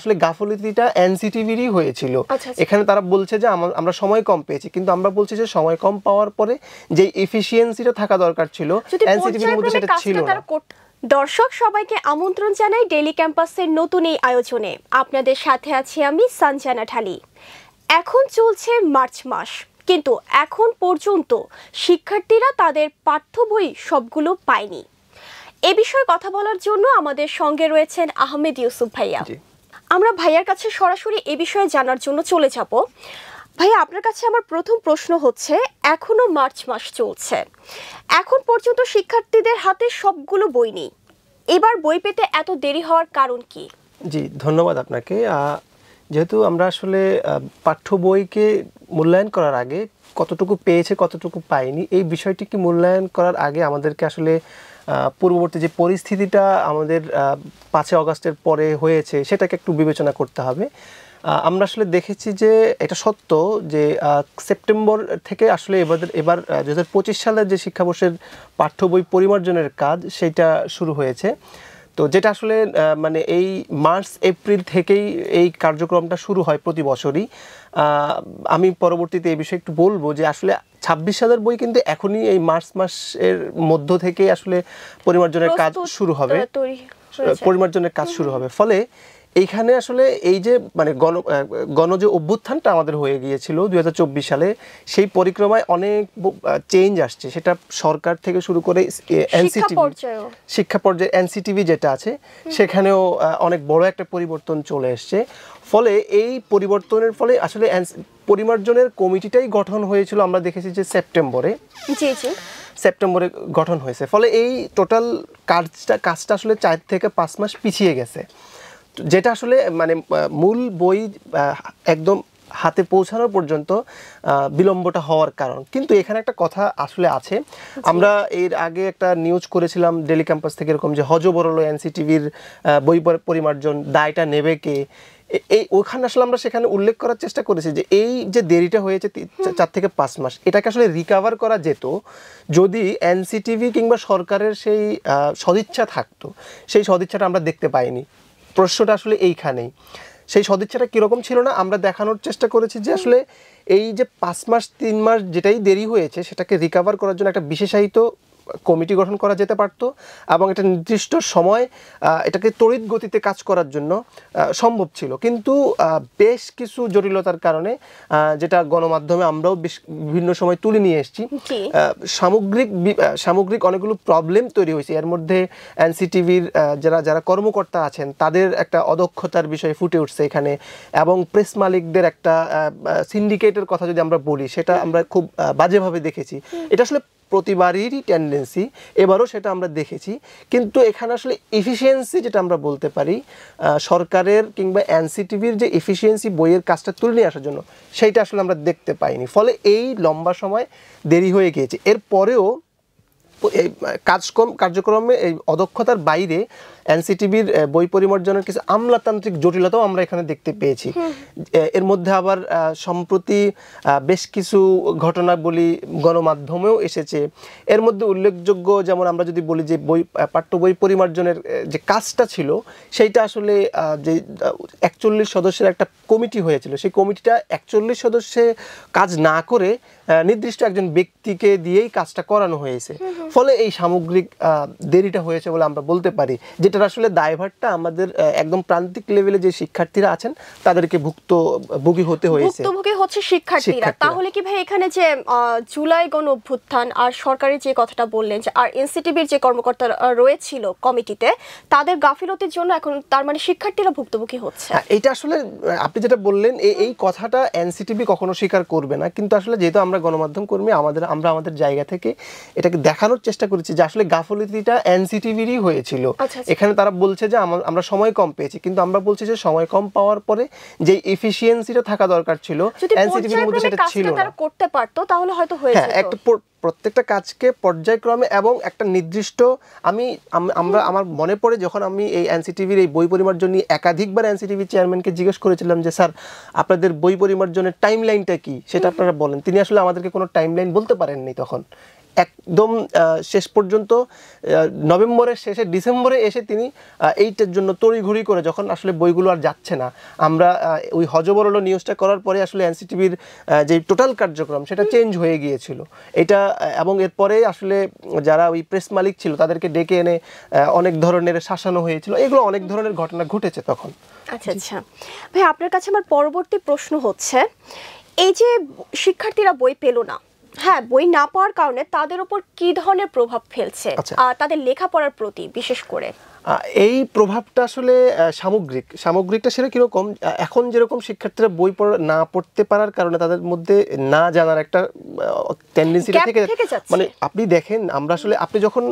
আসলে গাফলতিটা এনসিটিভিরই হয়েছিল। এখানে তারা বলছে যে আমরা সময় কম পেয়েছি, কিন্তু আমরা বলছি যে সময় কম পাওয়ার পরে যে এফিসিয়েন্সিটা থাকা দরকার ছিল এনসিটিভির মধ্যে সেটা ছিল না। দর্শক সবাইকে আমন্ত্রণ জানাই ডেইলি ক্যাম্পাসের নতুন এই আয়োজনে। আপনাদের সাথে আছি আমি সঞ্জনা ঢালি। এখন চলছে মার্চ মাস, কিন্তু এখন পর্যন্ত শিক্ষার্থীরা তাদের পাঠ্য বই সবগুলো পায়নি। এ বিষয়ে কথা বলার জন্য আমাদের সঙ্গে রয়েছেন আহমেদ ইউসুফ ভাইয়া। আমরা ভাইয়ার কাছে সরাসরি এ বিষয়ে জানার জন্য চলে যাব। ভাইয়া, আপনার কাছে আমার প্রথম প্রশ্ন হচ্ছে, এখনো মার্চ মাস চলছে, এখন পর্যন্ত শিক্ষার্থীদের হাতে সবগুলো বই নেই, এবার বই পেতে এত দেরি হওয়ার কারণ কি? জি, ধন্যবাদ আপনাকে। যেহেতু আমরা আসলে পাঠ্য বইকে মূল্যায়ন করার আগে কতটুকু পেয়েছে কতটুকু পায়নি এই বিষয়টিকে মূল্যায়ন করার আগে আমাদেরকে আসলে পূর্ববর্তী যে পরিস্থিতিটা আমাদের 5 আগস্টের পরে হয়েছে সেটাকে একটু বিবেচনা করতে হবে। আমরা আসলে দেখেছি যে এটা সত্য যে সেপ্টেম্বর থেকে আসলে এবার 2025 সালের যে শিক্ষাবর্ষের পাঠ্য বই পরিমার্জনের কাজ সেটা শুরু হয়েছে। তো যেটা আসলে মানে এই মার্চ এপ্রিল থেকেই এই কার্যক্রমটা শুরু হয় প্রতি বছরই। আমি পরবর্তীতে এই বিষয়ে একটু বলবো যে আসলে 26,000 বই কিন্তু এখনই এই মার্চ মাসের মধ্য থেকে আসলে পরিমার্জনের কাজ শুরু হবে। ফলে এইখানে আসলে এই যে মানে গণ যে অভ্যুত্থানটা আমাদের হয়ে গিয়েছিল 2024 সালে, সেই পরিক্রমায় অনেক চেঞ্জ আসছে। সেটা সরকার থেকে শুরু করে শিক্ষা পর্যায়ে এনসিটিভি যেটা আছে সেখানেও অনেক বড় একটা পরিবর্তন চলে এসছে। ফলে এই পরিবর্তনের ফলে আসলে পরিমার্জনের কমিটিটাই গঠন হয়েছিল, আমরা দেখেছি যে সেপ্টেম্বরে গঠন হয়েছে। ফলে এই টোটাল কাজটা আসলে 4 থেকে 5 মাস পিছিয়ে গেছে, যেটা আসলে মানে মূল বই একদম হাতে পৌঁছানোর পর্যন্ত বিলম্বটা হওয়ার কারণ। কিন্তু এখানে একটা কথা আসলে আছে, আমরা এর আগে একটা নিউজ করেছিলাম ডেইলি ক্যাম্পাস থেকে এরকম যে হযবরল এনসিটিভির বই পরিমার্জন দায়টা নেবে কে। ওখানে আসলে আমরা সেখানে উল্লেখ করার চেষ্টা করেছি যে এই যে দেরিটা হয়েছে 4 থেকে 5 মাস, এটাকে আসলে রিকভার করা যেত যদি এনসিটিভি কিংবা সরকারের সেই সদিচ্ছা থাকতো। সেই সদিচ্ছাটা আমরা দেখতে পাইনি। প্রশ্নটা আসলে এইখানেই, সেই সদিচ্ছাটা কীরকম ছিল না আমরা দেখানোর চেষ্টা করেছি যে আসলে এই যে 5 মাস 3 মাস যেটাই দেরি হয়েছে সেটাকে রিকভার করার জন্য একটা বিশেষায়িত কমিটি গঠন করা যেতে পারত এবং একটা নির্দিষ্ট সময় এটাকে তড়িৎ গতিতে কাজ করার জন্য সম্ভব ছিল। কিন্তু বেশ কিছু জটিলতার কারণে, যেটা গণমাধ্যমে আমরাও বিভিন্ন সময় তুলে নিয়ে এসেছি, সামগ্রিক অনেকগুলো প্রবলেম তৈরি হয়েছে। এর মধ্যে এনসিটিভির যারা কর্মকর্তা আছেন তাদের একটা অদক্ষতার বিষয় ফুটে উঠছে এখানে, এবং প্রেস মালিকদের একটা সিন্ডিকেটের কথা যদি আমরা বলি সেটা আমরা খুব বাজেভাবে দেখেছি। এটা আসলে প্রতিবারেরই টেন্ডেন্সি, এবারও সেটা আমরা দেখেছি। কিন্তু এখানে আসলে এফিসিয়েন্সি যেটা আমরা বলতে পারি সরকারের কিংবা এনসিটিভির যে এফিসিয়েন্সি বইয়ের কাজটা তুলে নিয়ে আসার জন্য, সেইটা আসলে আমরা দেখতে পাইনি। ফলে এই লম্বা সময় দেরি হয়ে গিয়েছে। এরপরেও এই কার্যক্রমে এই অদক্ষতার বাইরে এনসিটিভির বই পরিমার্জনের কিছু আমলাতান্ত্রিক জটিলতাও আমরা এখানে দেখতে পেয়েছি। এর মধ্যে আবার সম্প্রতি বেশ কিছু ঘটনা বলি গণমাধ্যমেও এসেছে। এর মধ্যে উল্লেখযোগ্য যেমন আমরা যদি বলি যে পাঠ্য বই পরিমার্জনের যে কাজটা ছিল সেইটা আসলে যে 41 সদস্যের একটা কমিটি হয়েছিল, সেই কমিটিটা 41 সদস্যে কাজ না করে নির্দিষ্ট একজন ব্যক্তিকে দিয়েই কাজটা করানো হয়েছে। ফলে এই সামগ্রিক দেরিটা হয়েছে বলে আমরা বলতে পারি, যেটা আসলে দায়ভারটা আমাদের একদম প্রান্তিক লেভেলে যে শিক্ষার্থীরা আছেন তাদেরকে ভুক্তভোগী হতে হয়েছে। ভুক্তভোগী হচ্ছে শিক্ষার্থীরা। তাহলে কি ভাই এখানে যে জুলাই গণ অভ্যুত্থান আর সরকারের যে কথাটা বললেন যে আর এনসিটিভির যে কর্মকর্তা রয়েছিল কমিটিতে তাদের গাফিলতির জন্য এখন তার মানে শিক্ষার্থীরা ভুক্তভোগী হচ্ছে? এটা আসলে আপনি যেটা বললেন এই কথাটা এনসিটিভি কখনো স্বীকার করবে না, কিন্তু আসলে যেহেতু আমরা গণমাধ্যম কর্মী আমরা আমাদের জায়গা থেকে এটাকে দেখানোর চেষ্টা করেছি যে আসলে গাফিলতিটা এনসিটিভিরই হয়েছিল। এখানে তারা বলছে যে আমরা সময় কম পেয়েছি, কিন্তু আমরা বলছি যে সময় কম পাওয়ার পরে যে এফিসিয়েন্সিটা থাকা দরকার ছিল এনসিটিভির মধ্যে সেটা ছিল না। তারা করতে পারতো তাহলে হয়তো হয়ে যেত। একটা প্রত্যেকটা কাজকে পর্যায়ক্রমে এবং একটা নির্দিষ্ট আমার মনে পড়ে যখন আমি এই এনসিটিভির এই বই পরিমার্জন নিয়ে একাধিকবার এনসিটিভি চেয়ারম্যানকে জিজ্ঞেস করেছিলাম যে স্যার আপনাদের বই পরিমার্জনের টাইমলাইনটা কি সেটা আপনারা বলেন। তিনি আসলে আমাদেরকে কোনো টাইমলাইন বলতে পারেননি তখন। একদম শেষ পর্যন্ত নভেম্বরের শেষে ডিসেম্বরে এসে তিনি এইটার জন্য তড়িঘড়ি করে, যখন আসলে বইগুলো আর যাচ্ছে না, আমরা ওই হজবরল নিউজটা করার পরে আসলে এনসিটিভির যে টোটাল কার্যক্রম সেটা চেঞ্জ হয়ে গিয়েছিল এটা। এবং এরপরে আসলে যারা ওই প্রেস মালিক ছিল তাদেরকে ডেকে এনে অনেক ধরনের শাসানো হয়েছিল, এগুলো অনেক ধরনের ঘটনা ঘটেছে তখন। আচ্ছা আচ্ছা ভাই, আপনার কাছে আমার পরবর্তী প্রশ্ন হচ্ছে, এই যে শিক্ষার্থীরা বই পেল না, হ্যাঁ, বই না পাওয়ার কারণে তাদের উপর কি ধরনের প্রভাব ফেলছে তাদের লেখাপড়ার প্রতি বিশেষ করে? এই প্রভাবটা আসলে সামগ্রিকটা সেটা কিরকম, এখন যেরকম শিক্ষার্থীরা বই না পড়তে পারার কারণে তাদের মধ্যে না জানার একটা টেন্ডেন্সিটা থেকে, মানে আপনি দেখেন আমরা আসলে আপনি যখন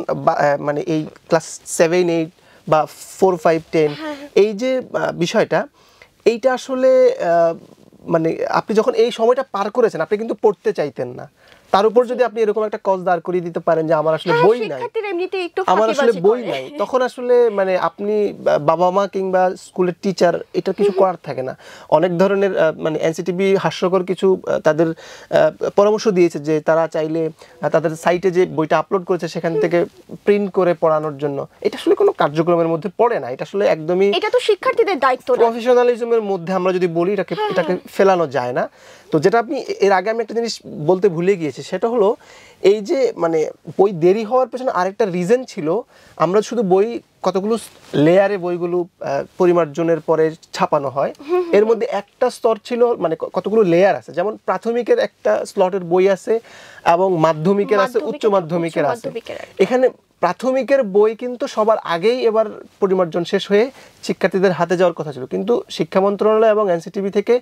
মানে এই ক্লাস 7, 8 বা 4, 5, 10 এই যে বিষয়টা, এইটা আসলে মানে আপনি যখন এই সময়টা পার করেছেন আপনি কিন্তু পড়তে চাইতেন না। তার উপর যদি আপনি এরকম একটা কজ দাঁড় করিয়ে দিতে পারেন যে আমার আসলে বই নাই, আমার আসলে বই নাই, তখন আসলে মানে আপনি বাবা মা কিংবা স্কুলের টিচার এটা কিছু করার থাকে না। অনেক ধরনের মানে এনসিটিভি হাস্যকর কিছু তাদের পরামর্শ দিয়েছে যে তারা চাইলে তাদের সাইটে যে বইটা আপলোড করেছে সেখান থেকে প্রিন্ট করে পড়ানোর জন্য। এটা আসলে কোনো কার্যক্রমের মধ্যে পড়ে না, এটা আসলে একদমই, এটা তো শিক্ষার্থীদের দায়িত্ব, প্রফেশনালিজমের মধ্যে আমরা যদি বলি এটাকে ফেলানো যায় না। তো যেটা আপনি এর আগে আমি একটা জিনিস বলতে ভুলে গিয়েছি, সেটা হলো এই যে মানে বই দেরি হওয়ার পেছনে আরেকটা রিজন ছিল, আমরা শুধু বই কতগুলো লেয়ারে বইগুলো পরিমার্জনের পরে ছাপানো হয়, এর মধ্যে একটা স্তর ছিল, মানে কতগুলো লেয়ার আছে, যেমন প্রাথমিকের একটা স্লটের বই আছে এবং মাধ্যমিকের আছে, উচ্চ মাধ্যমিকের আছে। এখানে প্রাথমিকের বই কিন্তু সবার আগেই এবার পরিমার্জন শেষ হয়ে শিক্ষার্থীদের হাতে যাওয়ার কথা ছিল, কিন্তু শিক্ষা মন্ত্রণালয় এবং এনসিটিভি থেকে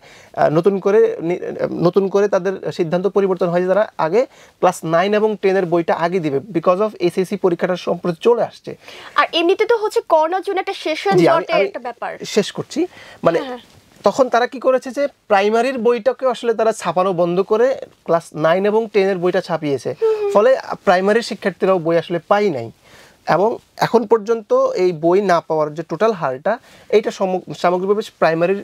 নতুন করে তাদের সিদ্ধান্ত পরিবর্তন হয়েছে, তারা আগে ক্লাস 9 এবং 10 বইটা আগে দিবে, বিকজ অফ এসএসসি পরীক্ষাটা সম্প্রতি চলে আসছে। আর এমনিতে তো হচ্ছে করোনার জন্য একটা সেশন জটের একটা ব্যাপার, শেষ করছি মানে তখন তারা কি করেছে যে প্রাইমারির বইটাকে আসলে তারা ছাপানো বন্ধ করে ক্লাস 9 এবং 10 বইটা ছাপিয়েছে, ফলে প্রাইমারির শিক্ষার্থীরাও বই আসলে পাই নাই। এবং এখন পর্যন্ত এই বই না পাওয়ার যে টোটাল হারটা, এইটা সামগ্রিকভাবে প্রাইমারির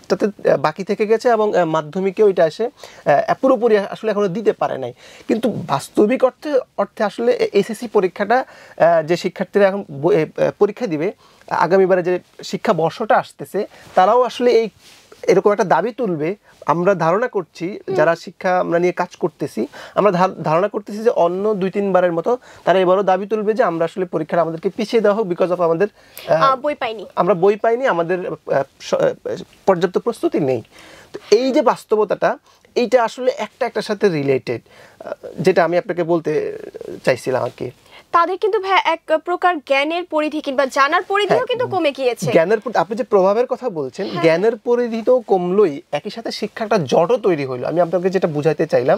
তাতে বাকি থেকে গেছে এবং মাধ্যমিকেও এটা এসে পুরোপুরি আসলে এখনো দিতে পারে নাই। কিন্তু বাস্তবিক অর্থে আসলে এসএসসি পরীক্ষাটা যে শিক্ষার্থীরা এখন পরীক্ষা দিবে আগামীবারে যে শিক্ষা বর্ষটা আসতেছে, তারাও আসলে এরকম একটা দাবি তুলবে। আমরা ধারণা করছি, যারা শিক্ষা আমরা নিয়ে কাজ করতেছি, আমরা ধারণা করতেছি যে অন্য 2-3 বারের মতো তারা এবারও দাবি তুলবে যে আমরা আসলে পরীক্ষাটা আমাদেরকে পিছিয়ে দেওয়া হোক, বিকজ অফ আমাদের আমরা বই পাইনি, আমাদের পর্যাপ্ত প্রস্তুতি নেই। তো এই যে বাস্তবতাটা, এইটা আসলে একটার সাথে রিলেটেড, যেটা আমি আপনাকে বলতে চাইছিলাম আর কি। তাদের কিন্তু ভাই এক প্রকার জ্ঞানের পরিধি কিংবা জানার পরিধিও কিন্তু কমে গিয়েছে। জ্ঞানের, আপনি যে প্রভাবের কথা বলছেন, জ্ঞানের পরিধি তো কমলোই, একই সাথে শিক্ষা একটা জটও তৈরি হইলো। আমি আপনাকে যেটা বুঝাইতে চাইলাম,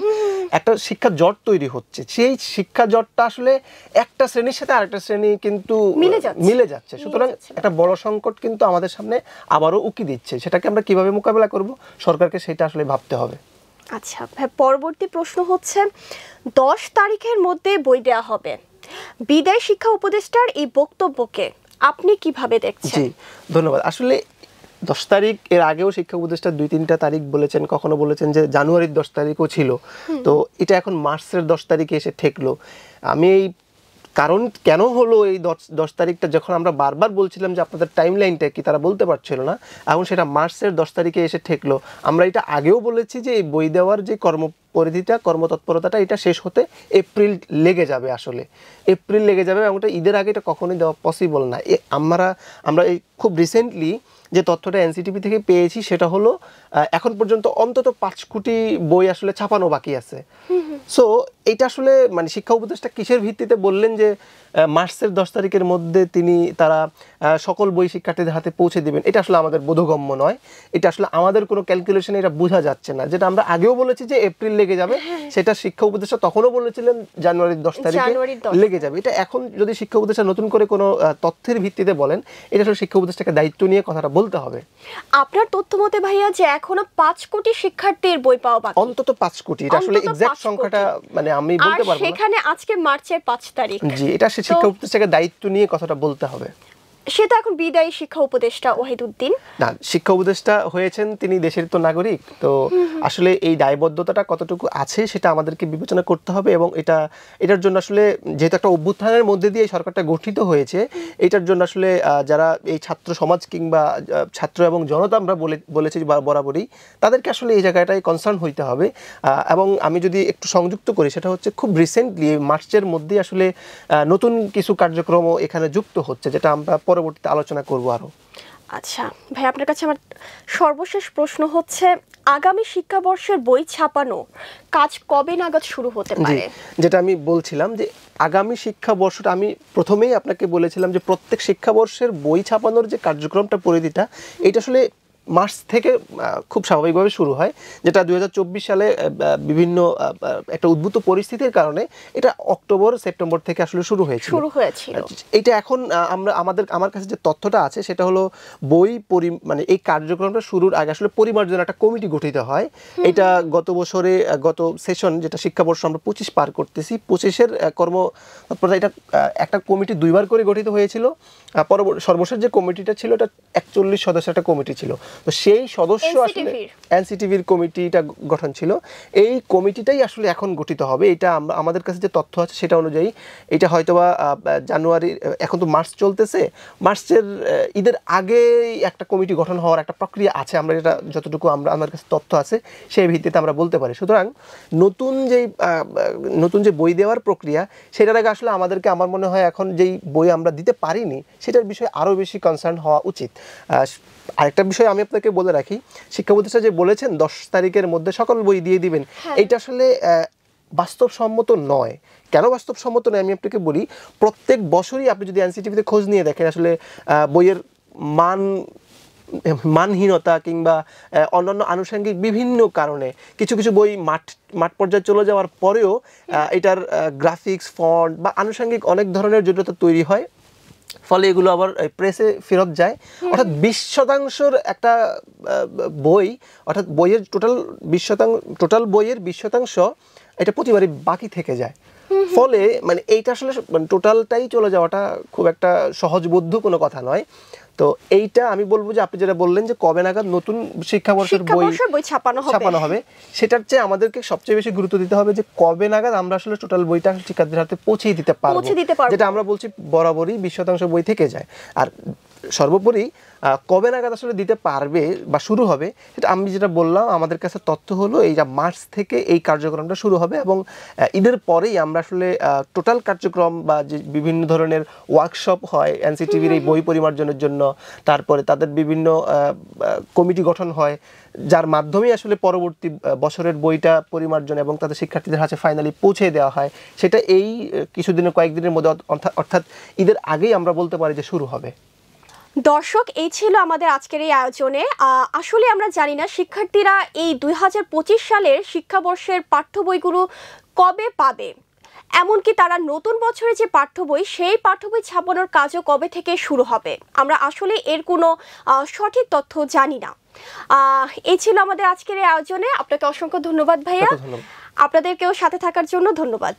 একটা শিক্ষা জট তৈরি হচ্ছে, সেই শিক্ষা জটটা আসলে একটা শ্রেণীর সাথে আরেকটা শ্রেণী কিন্তু মিলে যাচ্ছে। সুতরাং একটা বড় সংকট কিন্তু আমাদের সামনে আবারও উকি দিচ্ছে, সেটাকে আমরা কিভাবে মোকাবেলা করব, সরকারকে সেটা আসলে ভাবতে হবে। আচ্ছা ভাই, পরবর্তী প্রশ্ন হচ্ছে, 10 তারিখের মধ্যে বই দেওয়া হবে, বিদায় শিক্ষা উপদেষ্টার এই বক্তব্যকে আপনি কিভাবে দেখছেন? জি ধন্যবাদ। আসলে 10 তারিখ, এর আগেও শিক্ষা উপদেষ্টা 2-3টা তারিখ বলেছেন, কখনো বলেছেন যে জানুয়ারির 10 তারিখও ছিল, তো এটা এখন মার্চের 10 তারিখে এসে ঠেকলো। আমি এই কারণ কেন হলো এই 10 তারিখটা, যখন আমরা বারবার বলছিলাম যে আপনাদের টাইম লাইনটা কি, তারা বলতে পারছিল না, এখন সেটা মার্চের 10 তারিখে এসে ঠেকলো। আমরা এটা আগেও বলেছি যে এই বই দেওয়ার যে কর্মপরিধিটা, কর্মতৎপরতাটা, এটা শেষ হতে এপ্রিল লেগে যাবে, আসলে এপ্রিল লেগে যাবে, এবং এটা ঈদের আগে এটা কখনোই দেওয়া পসিবল না। আমরা এই খুব রিসেন্টলি যে তথ্যটা এনসিটিভি থেকে পেয়েছি, সেটা হলো এখন পর্যন্ত অন্তত 5 কোটি বই আসলে ছাপানো বাকি আছে। সো এটা আসলে মানে শিক্ষা উপদেষ্টা কিসের ভিত্তিতে বললেন যে মার্চের 10 তারিখের মধ্যে তারা সকল বই শিক্ষার্থীদের হাতে পৌঁছে দেবেন, এটা আসলে আমাদের বোধগম্য নয়। এটা আসলে আমাদের কোনো ক্যালকুলেশনে এটা বোঝা যাচ্ছে না। যেটা আমরা আগেও বলেছি যে এপ্রিল লেগে যাবে, সেটা শিক্ষা উপদেষ্টা তখনও বলেছিলেন জানুয়ারির 10 তারিখে লেগে যাবে। এটা এখন যদি শিক্ষা উপদেষ্টা নতুন করে কোনো তথ্যের ভিত্তিতে বলেন, এটা আসলে শিক্ষা উপদেষ্টাকে দায়িত্ব নিয়ে কথাটা বলতে হবে। আপনার তথ্য মতে ভাইয়া, যে এখনো 5 কোটি শিক্ষার্থীর বই পাওয়া বাকি, অন্তত 5 কোটি, এটা আসলে এক্সাক্ট সংখ্যাটা মানে আমি বলতে পারবো না। সেখানে আজকে মার্চের 5 তারিখ। জি, এটা শিক্ষা উপদেষ্টাকে দায়িত্ব নিয়ে কথাটা বলতে হবে। সে তো এখন বিদায়ী শিক্ষা উপদেষ্টা ওয়াহিদুদ্দিন। না, শিক্ষা উপদেষ্টা হয়েছেন তিনি, দেশের তো নাগরিক, তো আসলে এই দায়বদ্ধতাটা কতটুকু আছে সেটা আমাদেরকে বিবেচনা করতে হবে। এবং এটার জন্য আসলে যেহেতু একটা অভ্যুত্থানের মধ্যে দিয়ে সরকারটা গঠিত হয়েছে, এটার জন্য আসলে যারা এই ছাত্র সমাজ কিংবা ছাত্র এবং জনতা আমরা বলেছি বরাবরই, তাদেরকে আসলে এই জায়গাটায় কনসার্ন হইতে হবে। এবং আমি যদি একটু সংযুক্ত করি, সেটা হচ্ছে খুব রিসেন্টলি মার্চের মধ্যে আসলে নতুন কিছু কার্যক্রমও এখানে যুক্ত হচ্ছে, যেটা আমরা পরবর্তীতে আলোচনা করব আরো। আচ্ছা ভাই, আপনার কাছে আমার সর্বশেষ প্রশ্ন হচ্ছে, আগামী শিক্ষাবর্ষের বই ছাপানো কাজ কবে নাগাদ শুরু হতে পারে? যেটা আমি বলছিলাম যে আগামী শিক্ষাবর্ষটা আমি প্রথমেই আপনাকে বলেছিলাম যে প্রত্যেক শিক্ষাবর্ষের বই ছাপানোর যে কার্যক্রমটা পরিধিটা, এটা আসলে মার্চ থেকে খুব স্বাভাবিকভাবে শুরু হয়, যেটা 2024 সালে বিভিন্ন একটা উদ্ভূত পরিস্থিতির কারণে এটা অক্টোবর সেপ্টেম্বর থেকে আসলে শুরু হয়েছিল। এটা এখন আমার কাছে যে তথ্যটা আছে সেটা হলো মানে এই কার্যক্রমটা শুরুর আগে আসলে পরিমার্জনের একটা কমিটি গঠিত হয়। এটা গত সেশন, যেটা শিক্ষাবর্ষ আমরা 25 পার করতেছি, 25-এর কর্মতৎপরতা, এটা একটা কমিটি 2বার করে গঠিত হয়েছিল। সর্বশেষ যে কমিটিটা ছিল এটা 41 সদস্যের একটা কমিটি ছিল। তো সেই সদস্য আসলে এনসিটিভির কমিটিটা গঠন ছিল, এই কমিটিটাই আসলে এখন গঠিত হবে। এটা আমাদের কাছে যে তথ্য আছে সেটা অনুযায়ী এটা হয়তোবা জানুয়ারি, এখন তো মার্চ চলতেছে, মার্চের ঈদের আগে একটা কমিটি গঠন হওয়ার একটা প্রক্রিয়া আছে। আমরা এটা যতটুকু আমার কাছে তথ্য আছে সেই ভিত্তিতে আমরা বলতে পারি। সুতরাং নতুন যে বই দেওয়ার প্রক্রিয়া, সেটার আগে আসলে আমাদেরকে, আমার মনে হয় এখন যেই বই আমরা দিতে পারিনি সেটার বিষয়ে আরও বেশি কনসার্ন হওয়া উচিত। আরেকটা বিষয় আমি আপনাকে বলে রাখি, শিক্ষা উপদেষ্টা যে বলেছেন 10 তারিখের মধ্যে সকল বই দিয়ে দিবেন, এইটা আসলে বাস্তবসম্মত নয়। কেন বাস্তবসম্মত নয় আমি আপনাকে বলি। প্রত্যেক বছরই আপনি যদি এনসিটিভিতে খোঁজ নিয়ে দেখেন, আসলে বইয়ের মানহীনতা কিংবা অন্যান্য আনুষঙ্গিক বিভিন্ন কারণে কিছু বই মাঠ পর্যায়ে চলে যাওয়ার পরেও এটার গ্রাফিক্স, ফন্ট বা আনুষঙ্গিক অনেক ধরনের জটিলতা তৈরি হয়, ফলে এগুলো আবার প্রেসে ফেরত যায়। অর্থাৎ 20% একটা বই, অর্থাৎ বইয়ের টোটাল বইয়ের 20% এটা প্রতিবারই বাকি থেকে যায়। ফলে মানে এইটা আসলে টোটালটাই চলে যাওয়াটা খুব একটা সহজবোধ্য কোনো কথা নয়। তো এইটা আমি বলবো যে আপনি যেটা বললেন যে কবে নাগাদ নতুন শিক্ষাবর্ষের বই ছাপানো হবে, সেটার চেয়ে আমাদেরকে সবচেয়ে বেশি গুরুত্ব দিতে হবে যে কবে নাগাদ আমরা আসলে টোটাল বইটা শিক্ষার্থীদের হাতে পৌঁছে দিতে পারবো। যেটা আমরা বলছি বরাবরই 20% বই থেকে যায়। আর সর্বোপরি কবে নাগাদ আসলে দিতে পারবে বা শুরু হবে, সেটা আমি যেটা বললাম, আমাদের কাছে তথ্য হলো এই যে মার্চ থেকে এই কার্যক্রমটা শুরু হবে এবং ঈদের পরেই আমরা আসলে টোটাল কার্যক্রম বা যে বিভিন্ন ধরনের ওয়ার্কশপ হয় এনসিটিভির এই বই পরিমার্জনের জন্য, তারপরে তাদের বিভিন্ন কমিটি গঠন হয়, যার মাধ্যমে আসলে পরবর্তী বছরের বইটা পরিমার্জন এবং তাদের শিক্ষার্থীদের হাতে ফাইনালি পৌঁছে দেওয়া হয়, সেটা এই কয়েকদিনের মধ্যে অর্থাৎ ঈদের আগেই আমরা বলতে পারি যে শুরু হবে। দর্শক, এই ছিল আমাদের আজকের এই আয়োজনে। আসলে আমরা জানি না শিক্ষার্থীরা এই 2025 সালের শিক্ষাবর্ষের পাঠ্য বইগুলো কবে পাবে, এমনকি তারা নতুন বছরের যে পাঠ্য বই, সেই পাঠ্য বই ছাপানোর কাজও কবে থেকে শুরু হবে। আমরা আসলে এর কোনো সঠিক তথ্য জানি না। এই ছিল আমাদের আজকের এই আয়োজনে। আপনাকে অসংখ্য ধন্যবাদ ভাইয়া, আপনাদেরকেও সাথে থাকার জন্য ধন্যবাদ।